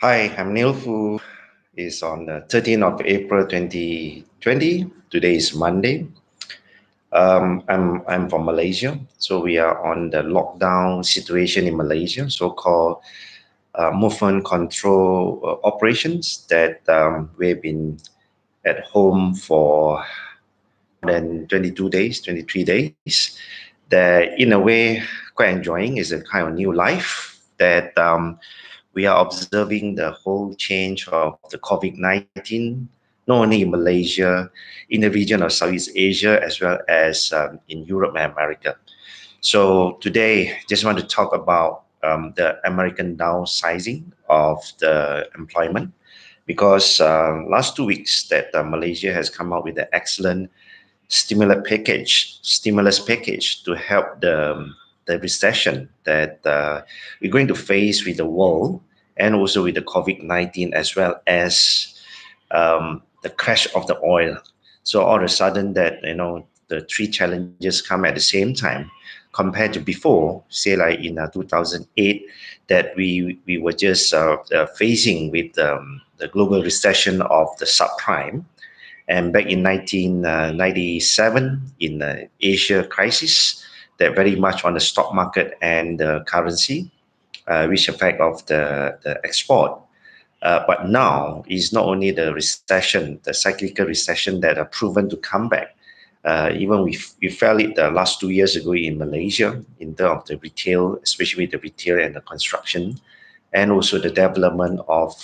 Hi, I'm Neil Fu. It's on the 13th of April 2020. Today is Monday. I'm from Malaysia, so we are on the lockdown situation in Malaysia, so-called movement control operations that we've been at home for more than 22 days, 23 days. That in a way quite enjoying is a kind of new life that we are observing the whole change of the COVID-19, not only in Malaysia, in the region of Southeast Asia, as well as in Europe and America. So today, just want to talk about the American downsizing of the employment, because last 2 weeks that Malaysia has come out with an excellent stimulus package to help the recession that we're going to face with the world, and also with the COVID-19, as well as the crash of the oil. So all of a sudden that, the three challenges come at the same time compared to before, say like in 2008, that we were just facing with the global recession of the subprime, and back in 1997, in the Asia crisis, that very much on the stock market and the currency, which affect of the export. But now is not only the recession, the cyclical recession that are proven to come back. Even we felt it the last 2 years ago in Malaysia in terms of the retail, especially the retail and the construction, and also the development of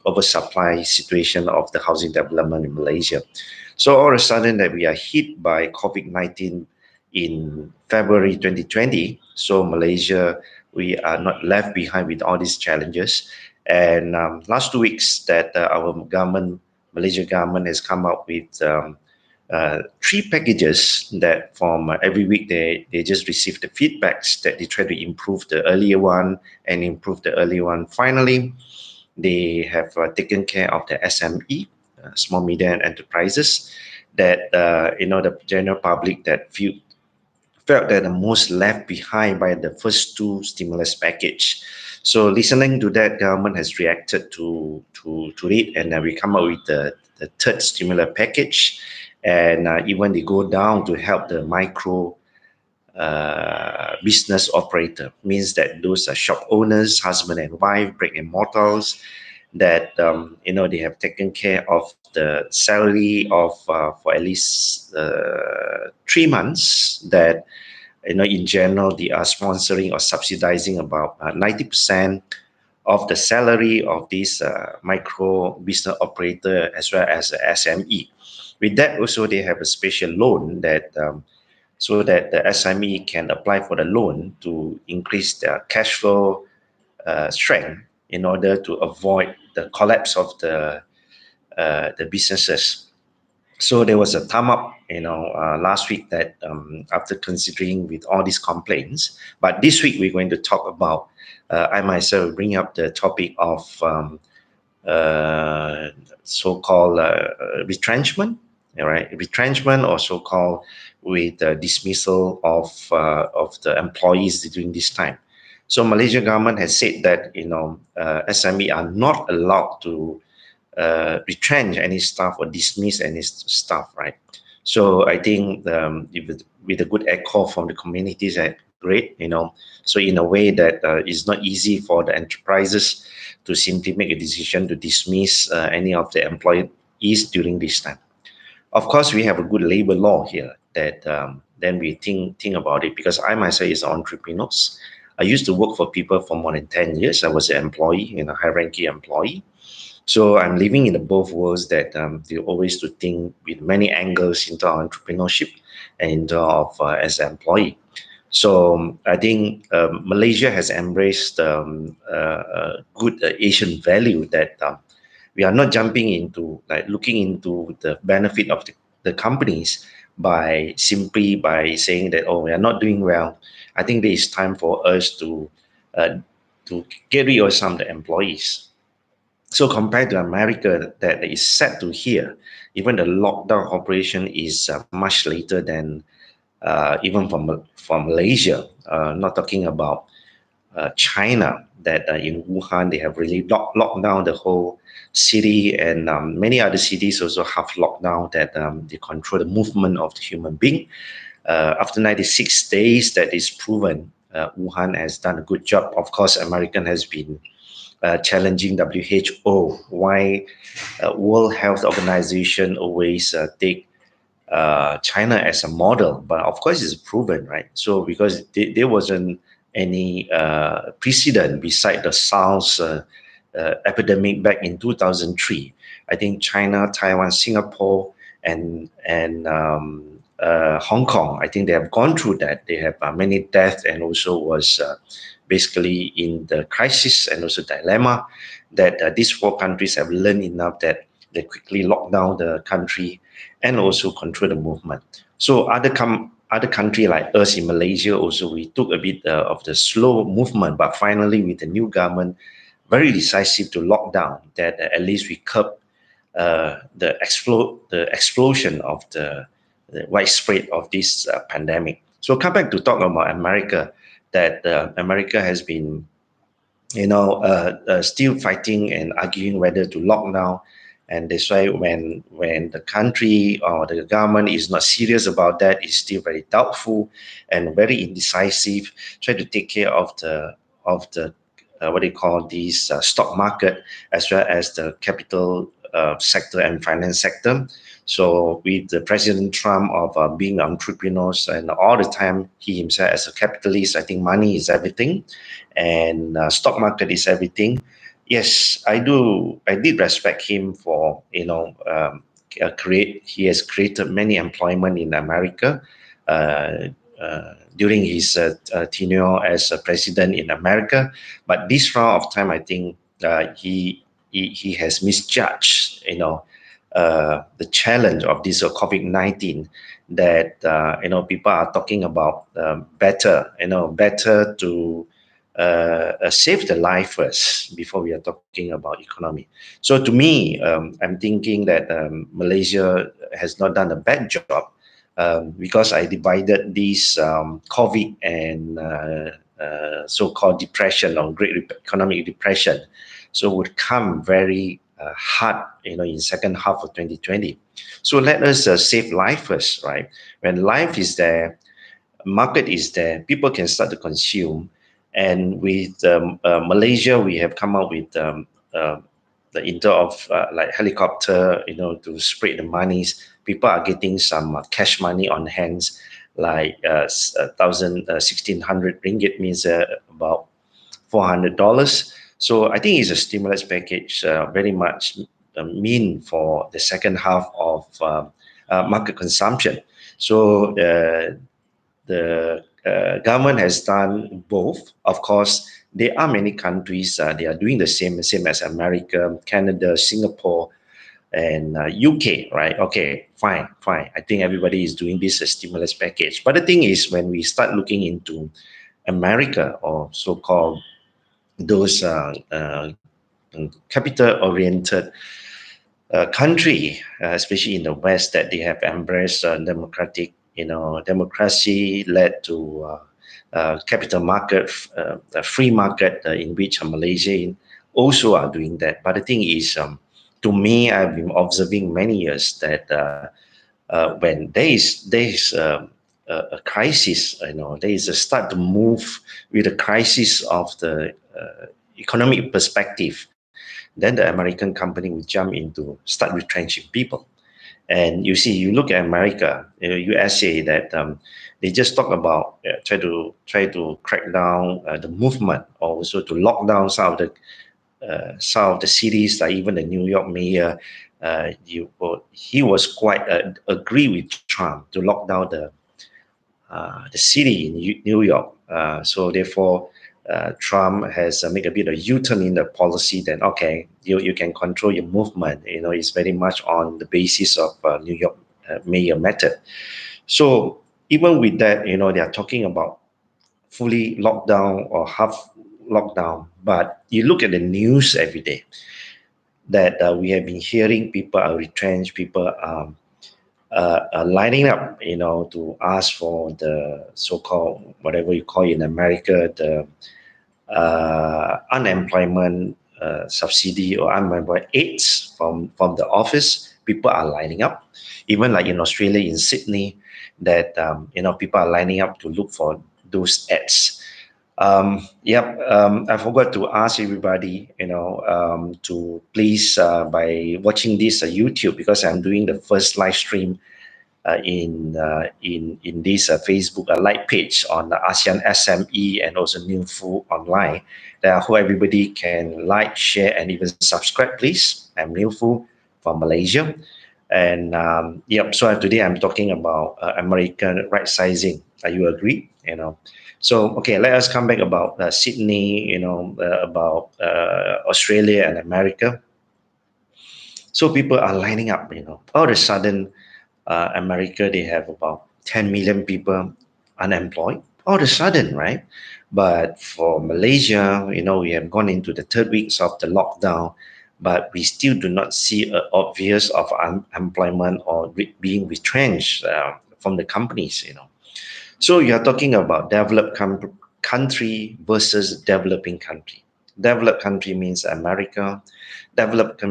oversupply situation of the housing development in Malaysia. So all of a sudden that we are hit by COVID-19 in February 2020. So Malaysia, we are not left behind with all these challenges. And last 2 weeks that our government, Malaysia government, has come up with three packages that from every week they just receive the feedbacks that they try to improve the earlier one and improve the earlier one. Finally, they have taken care of the SME, small medium enterprises, that the general public that felt that the most left behind by the first two stimulus package. So listening to that, government has reacted to it, and we come up with the third stimulus package, and even they go down to help the micro business operator, means that those are shop owners, husband and wife, brick and mortars, that they have taken care of the salary of for at least 3 months, that in general they are sponsoring or subsidizing about 90% of the salary of this micro business operator, as well as the SME. With that also, they have a special loan that so that the SME can apply for the loan to increase their cash flow strength, in order to avoid the collapse of the businesses. So there was a thumb up, last week, that after considering with all these complaints, but this week we're going to talk about. I myself bring up the topic of uh, so-called retrenchment, all right? Retrenchment, or so-called with dismissal of the employees during this time. So Malaysia government has said that SME are not allowed to retrench any staff or dismiss any staff, right? So I think with a good echo from the communities, that great, So in a way that it's not easy for the enterprises to simply make a decision to dismiss any of the employees during this time. Of course, we have a good labor law here that then we think about it, because I myself is an entrepreneur. I used to work for people for more than 10 years. I was an employee, high-ranking employee. So I'm living in the both worlds, that you always to think with many angles into our entrepreneurship and into of as an employee. So I think Malaysia has embraced good Asian value, that we are not jumping into like looking into the benefit of the companies by simply by saying that, oh, we are not doing well. I think there is time for us uh, to get rid of some of the employees. So compared to America, that is set to here, even the lockdown operation is much later than even from Malaysia. Not talking about China, that in Wuhan they have really locked down the whole city, and many other cities also have locked down, that they control the movement of the human being. After 96 days, that is proven, Wuhan has done a good job. Of course, American has been challenging WHO. Why World Health Organization always take China as a model, but of course it's proven, right? So because there wasn't any precedent beside the SARS epidemic back in 2003. I think China, Taiwan, Singapore, and Hong Kong, I think they have gone through that. They have many deaths, and also was basically in the crisis and also dilemma, that these four countries have learned enough that they quickly lock down the country and also control the movement. So other country like us in Malaysia also, we took a bit of the slow movement, but finally with the new government, very decisive to lock down, that at least we curb the explosion of the widespread of this pandemic. So come back to talk about America, that America has been still fighting and arguing whether to lock down. And that's why when the country or the government is not serious about that, is still very doubtful and very indecisive, try to take care of the what they call these stock market, as well as the capital sector and finance sector. So with the President Trump of being entrepreneurs, and all the time he himself as a capitalist, I think money is everything, and stock market is everything. Yes, I do. I did respect him for create. He has created many employment in America during his tenure as a president in America. But this round of time, I think he has misjudged. The challenge of this COVID-19, that people are talking about better to save the life first before we are talking about economy. So to me, I'm thinking that Malaysia has not done a bad job, because I divided this COVID and so-called depression, or great economic depression, so would come very hard, in second half of 2020. So let us save life first, right? When life is there, market is there, people can start to consume. And with Malaysia, we have come up with the inter of like helicopter, to spread the monies. People are getting some cash money on hands, like 1,600 ringgit means about $400. So I think it's a stimulus package, very much mean for the second half of market consumption. So the government has done both. Of course, there are many countries, they are doing the same as America, Canada, Singapore, and UK, right? Okay, fine. I think everybody is doing this stimulus package. But the thing is, when we start looking into America, or so-called those capital-oriented country, especially in the West, that they have embraced democracy led to capital market, free market, in which Malaysia also are doing that. But the thing is, to me, I've been observing many years that when there is a crisis, there is a start to move with the crisis of the economic perspective, then the American company will jump into start retrenching people. And you look at America, USA, that they just talk about try to crack down the movement, or also to lock down some of the cities, like even the New York mayor. He was quite agree with Trump to lock down the city in New York. So therefore, Trump has made a bit of U-turn in the policy. Then okay, you can control your movement. It's very much on the basis of New York mayor method. So even with that, they are talking about fully lockdown or half lockdown. But you look at the news every day, that we have been hearing people are retrenched, people lining up, to ask for the so-called, whatever you call it in America, unemployment subsidy or unemployment aids from the office, people are lining up. Even like in Australia, in Sydney, that people are lining up to look for those ads. Yep. I forgot to ask everybody, to please by watching this YouTube, because I'm doing the first live stream in this Facebook live page on the ASEAN SME and also New Food Online. That I hope everybody can like, share, and even subscribe, please. I'm New Food from Malaysia, and yep. So today I'm talking about American right sizing. Are you agree? So okay, let us come back about Sydney. About Australia and America. So people are lining up. All of a sudden, America, they have about 10 million people unemployed all of a sudden, right? But for Malaysia, we have gone into the third weeks of the lockdown, but we still do not see an obvious of unemployment or being retrenched from the companies. So you are talking about developed country versus developing country. Developed country means America. Developed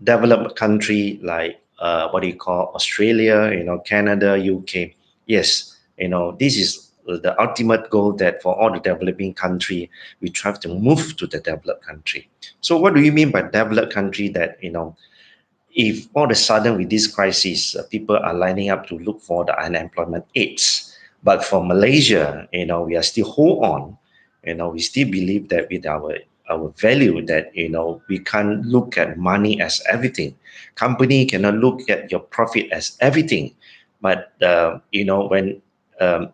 developed country like what do you call Australia, Canada, UK. Yes, this is the ultimate goal, that for all the developing country, we try to move to the developed country. So what do you mean by developed country? That if all of a sudden with this crisis, people are lining up to look for the unemployment aids, but for Malaysia, we are still hold on. We still believe that with our value, that we can't look at money as everything. Company cannot look at your profit as everything, but when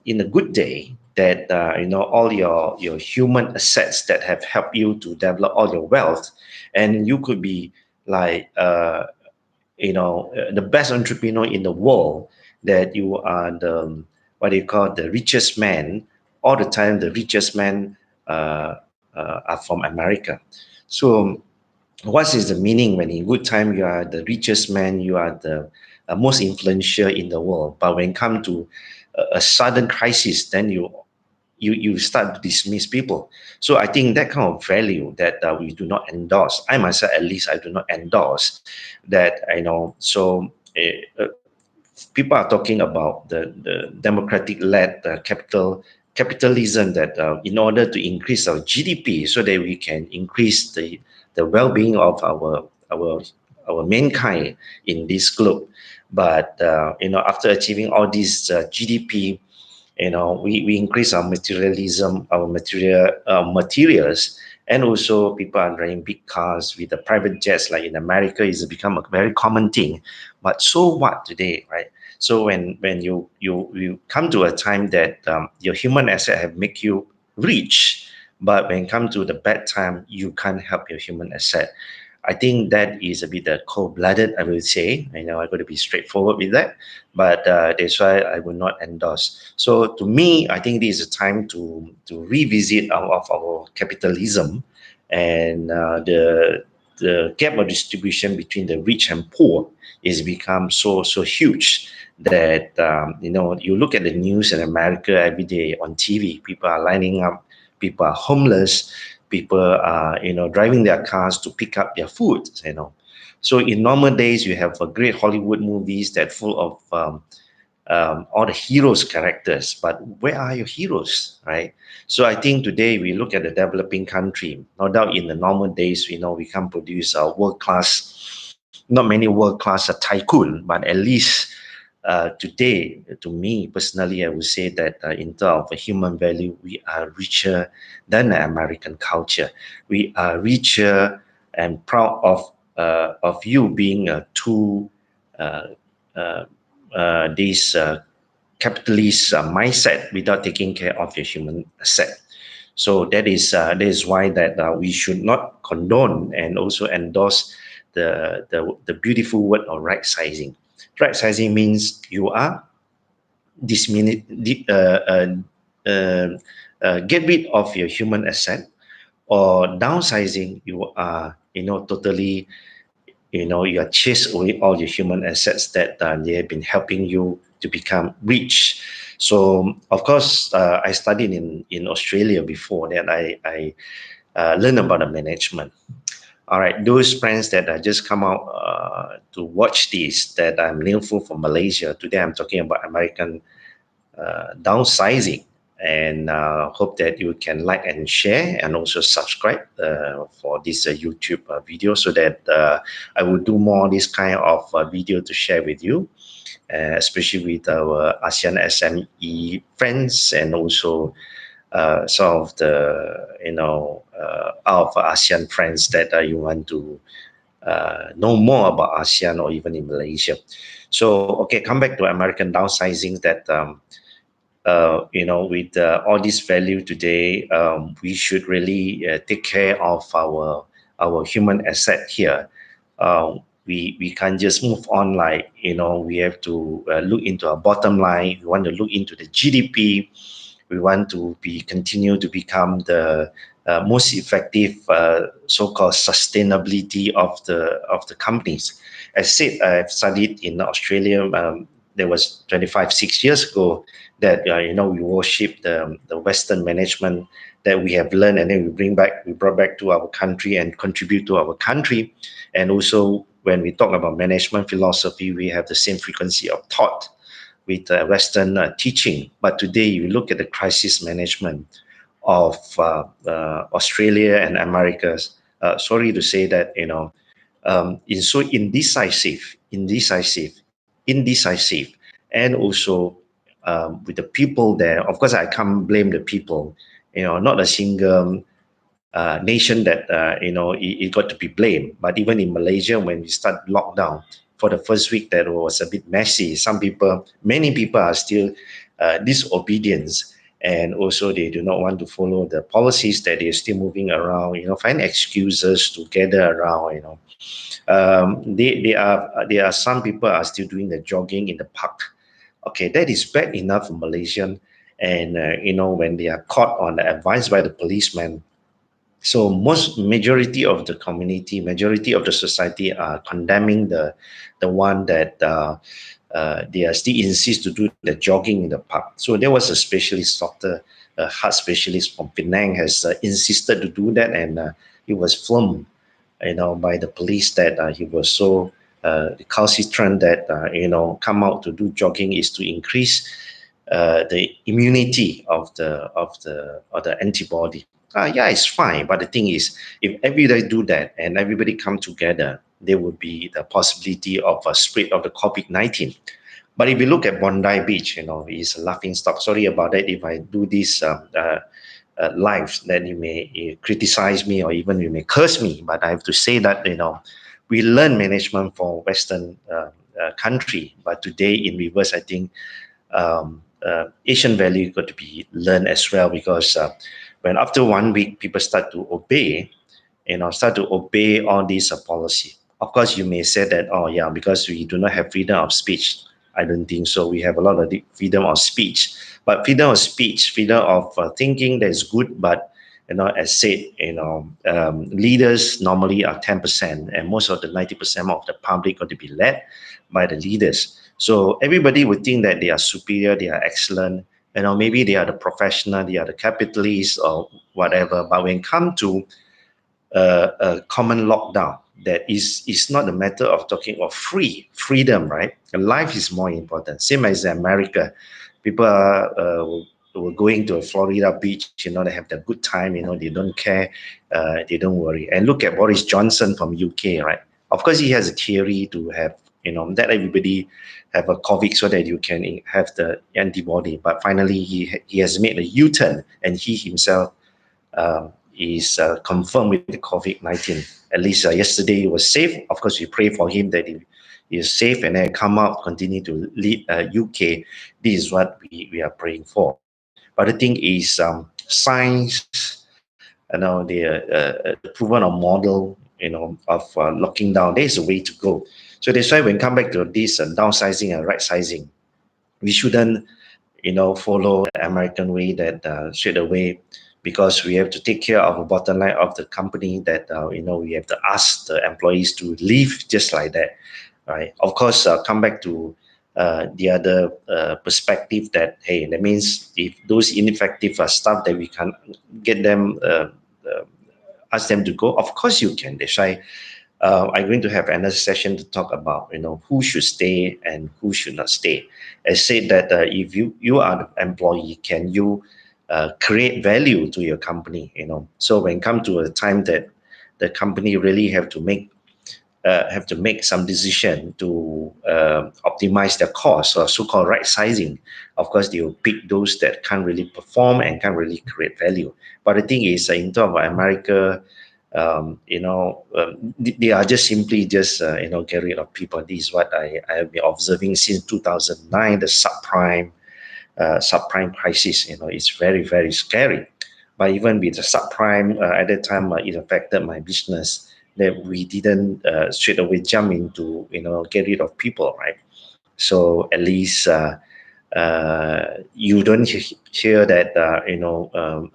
in a good day, that all your human assets that have helped you to develop all your wealth, and you could be like the best entrepreneur in the world, that you are the what do you call the richest man all the time. The richest man are from America. So what is the meaning when in good time you are the richest man, you are the most influential in the world, but when come to a sudden crisis, then you start to dismiss people. So I think that kind of value that we do not endorse. I myself, at least, I do not endorse that. So people are talking about the democratic-led capitalism, that in order to increase our GDP, so that we can increase the well-being of our mankind in this globe. But after achieving all these GDP, we increase our materialism, our materials, and also people are driving big cars with the private jets, like in America, is become a very common thing. But so what today, right? So when you come to a time that your human asset have make you rich, but when it come to the bad time, you can't help your human asset. I think that is a bit cold-blooded, I will say. I'm going to be straightforward with that, but that's why I will not endorse. So to me, I think this is a time to revisit our capitalism, and the gap of distribution between the rich and poor is become so huge, that you look at the news in America every day on TV. People are lining up, people are homeless, people are driving their cars to pick up their food. So in normal days, you have a great Hollywood movies that full of all the heroes characters, but where are your heroes, right? So I think today we look at the developing country. No doubt in the normal days, we can produce a world class, not many world class tycoon, but at least today, to me personally, I would say that in terms of human value, we are richer than the American culture. We are richer and proud of you being a true uh, uh, this capitalist mindset without taking care of your human asset. So that is why that we should not condone and also endorse the beautiful word of right sizing. Right sizing means you are dismini- di- get rid of your human asset, or downsizing, you are totally you are chase away all your human assets that they have been helping you to become rich. So of course, I studied in Australia before that. I learned about the management. All right, those friends that just come out to watch this, that I'm nearful from Malaysia. Today I'm talking about American downsizing, and hope that you can like and share and also subscribe for this YouTube video, so that I will do more this kind of video to share with you, especially with our ASEAN SME friends, and also some of the our ASEAN friends that you want to know more about ASEAN or even in Malaysia. So okay, come back to American downsizing. That with all this value today, we should really take care of our human asset here. We can't just move on, like, we have to look into our bottom line. We want to look into the GDP. We want to continue to become the most effective so-called sustainability of the companies. As said, I've studied in Australia. There was 25 6 years ago that we worship the Western management that we have learned, and then we brought back to our country and contribute to our country. And also, when we talk about management philosophy, we have the same frequency of thought with Western teaching. But today, you look at the crisis management of Australia and Americas. Sorry to say that, is so indecisive, and also with the people there. Of course, I can't blame the people. Not a single nation that it got to be blamed. But even in Malaysia, when we start lockdown for the first week, that was a bit messy. Many people are still disobedience, and also they do not want to follow the policies, that they're still moving around. Find excuses to gather around. There are some people are still doing the jogging in the park. Okay, that is bad enough for Malaysian, and when they are caught on the advice by the policeman. So most majority of the community, majority of the society are condemning the one that they are still insist to do the jogging in the park. So there was a specialist doctor, a heart specialist from Penang, has insisted to do that, and he was filmed, by the police, that he was so recalcitrant that come out to do jogging is to increase the immunity of the antibody. Yeah, it's fine, but the thing is, if everybody do that and everybody come together, there would be the possibility of a spread of the COVID-19. But if you look at Bondi Beach, is a laughing stock. Sorry about that if I do this live, then you may criticize me, or even you may curse me. But I have to say that we learn management for Western country, but today in reverse, I think Asian value got to be learned as well, because when after 1 week people start to obey all these policy. Of course, you may say that, oh yeah, because we do not have freedom of speech. I don't think so. We have a lot of freedom of speech, but freedom of speech, freedom of thinking, that is good. But as said, leaders normally are 10%, and most of the 90% of the public got to be led by the leaders. So everybody would think that they are superior, they are excellent. Maybe they are the professional, they are the capitalists or whatever. But when it comes to a common lockdown, that is not a matter of talking of freedom, right? And life is more important. Same as America, people were going to a Florida beach. They have their good time. They don't care, they don't worry. And look at Boris Johnson from UK, right? Of course, he has a theory to have that everybody have a COVID so that you can have the antibody. But finally, he has made a U-turn, and he himself is confirmed with the COVID-19. At least yesterday he was safe. Of course, we pray for him that he is safe and then come out, continue to lead UK. This is what we are praying for. But the thing is, science, the proven a model, of locking down. There's a way to go. So that's why when come back to this downsizing and right sizing, we shouldn't follow the American way, that straight away, because we have to take care of the bottom line of the company, that we have to ask the employees to leave just like that, right? Of course, come back to the other perspective that, hey, that means if those ineffective staff that we can get them, ask them to go, of course you can. That's why I'm going to have another session to talk about, who should stay and who should not stay. I said that if you are the employee, can you create value to your company? So when come to a time that the company really have to make some decision to optimize their cost, or so-called right sizing. Of course, they will pick those that can't really perform and can't really create value. But the thing is, in terms of America, they are just simply just get rid of people. This is what I have been observing since 2009, the subprime crisis. It's very, very scary. But even with the subprime, at that time, it affected my business, that we didn't straight away jump into, get rid of people, right? So at least you don't hear that,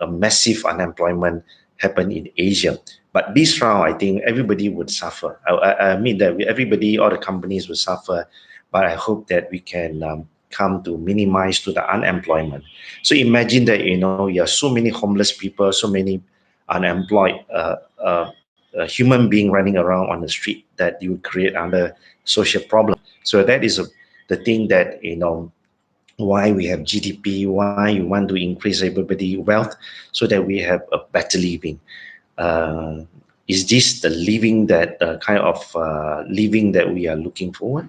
a massive unemployment happen in Asia. But this round, I think everybody would suffer. I mean that everybody, all the companies will suffer, but I hope that we can come to minimize to the unemployment. So imagine that, you have so many homeless people, so many unemployed human being running around on the street, that you create another social problem. So that is the thing that, why we have GDP, why you want to increase everybody wealth, so that we have a better living. Uh, is this the living that kind of living that we are looking forward?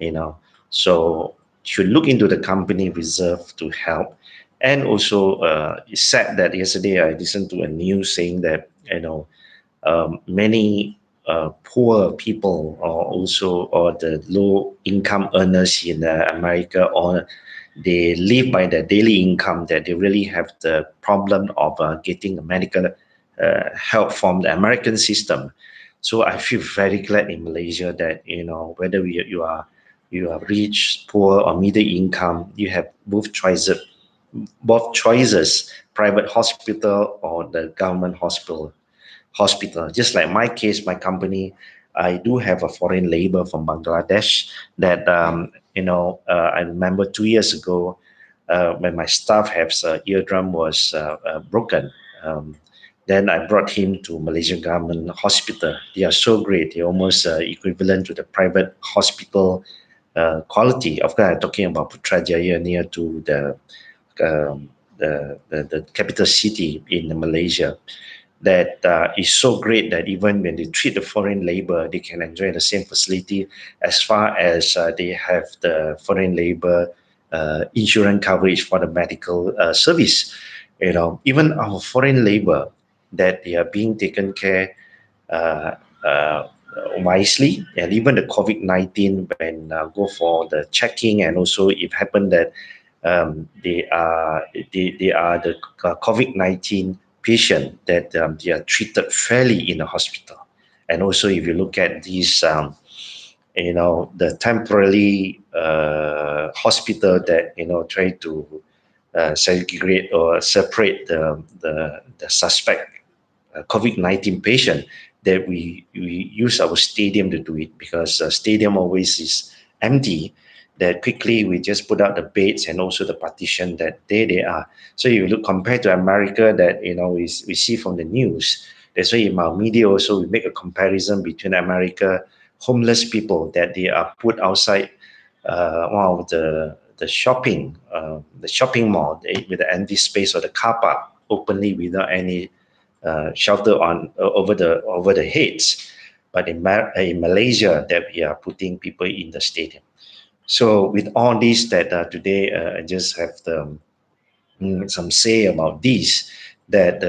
you know so should look into the company reserve to help. And also, it's sad that yesterday I listened to a news saying that, many poor people, or the low income earners in America, or they live by their daily income, that they really have the problem of getting medical help from the American system. So I feel very glad in Malaysia that, whether you are rich, poor, or middle income, you have both choices, private hospital or the government hospital. Just like my case, my company, I do have a foreign labor from Bangladesh that, I remember 2 years ago, when my staff has eardrum was broken. Um, then I brought him to Malaysian government hospital. They are so great. They're almost equivalent to the private hospital quality. Of course, I'm talking about Putrajaya, near to the capital city in Malaysia, that is so great that even when they treat the foreign labor, they can enjoy the same facility, as far as they have the foreign labor insurance coverage for the medical service. Even our foreign labor, that they are being taken care uh, uh, wisely. And even the COVID-19, when go for the checking, and also if happen that they are the COVID-19 patient, that they are treated fairly in the hospital. And also, if you look at these, the temporary hospital that, try to segregate or separate the suspect COVID-19 patient, that we use our stadium to do it, because stadium always is empty, that quickly we just put out the beds and also the partition, that there they are. So you look compared to America, that, we see from the news. That's why in our media also we make a comparison between America, homeless people, that they are put outside one of the shopping mall, with the empty space, or the car park, openly, without any shelter on over the heads. But in Malaysia, that we are putting people in the stadium. So with all this, that today, I just have some say about this, that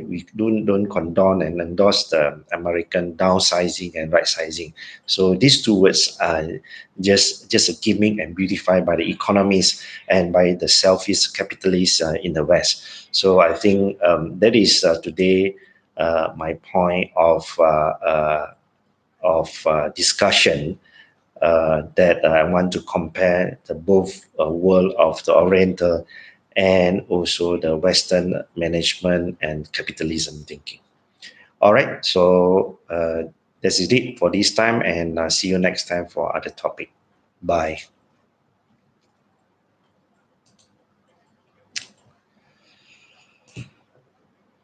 we don't condone and endorse the American downsizing and right sizing. So these two words are just a gimmick and beautified by the economists and by the selfish capitalists in the West. So I think that is today my point of discussion, that I want to compare the both world of the Oriental and also the Western management and capitalism thinking. All right, so that's it for this time, and see you next time for other topic. Bye.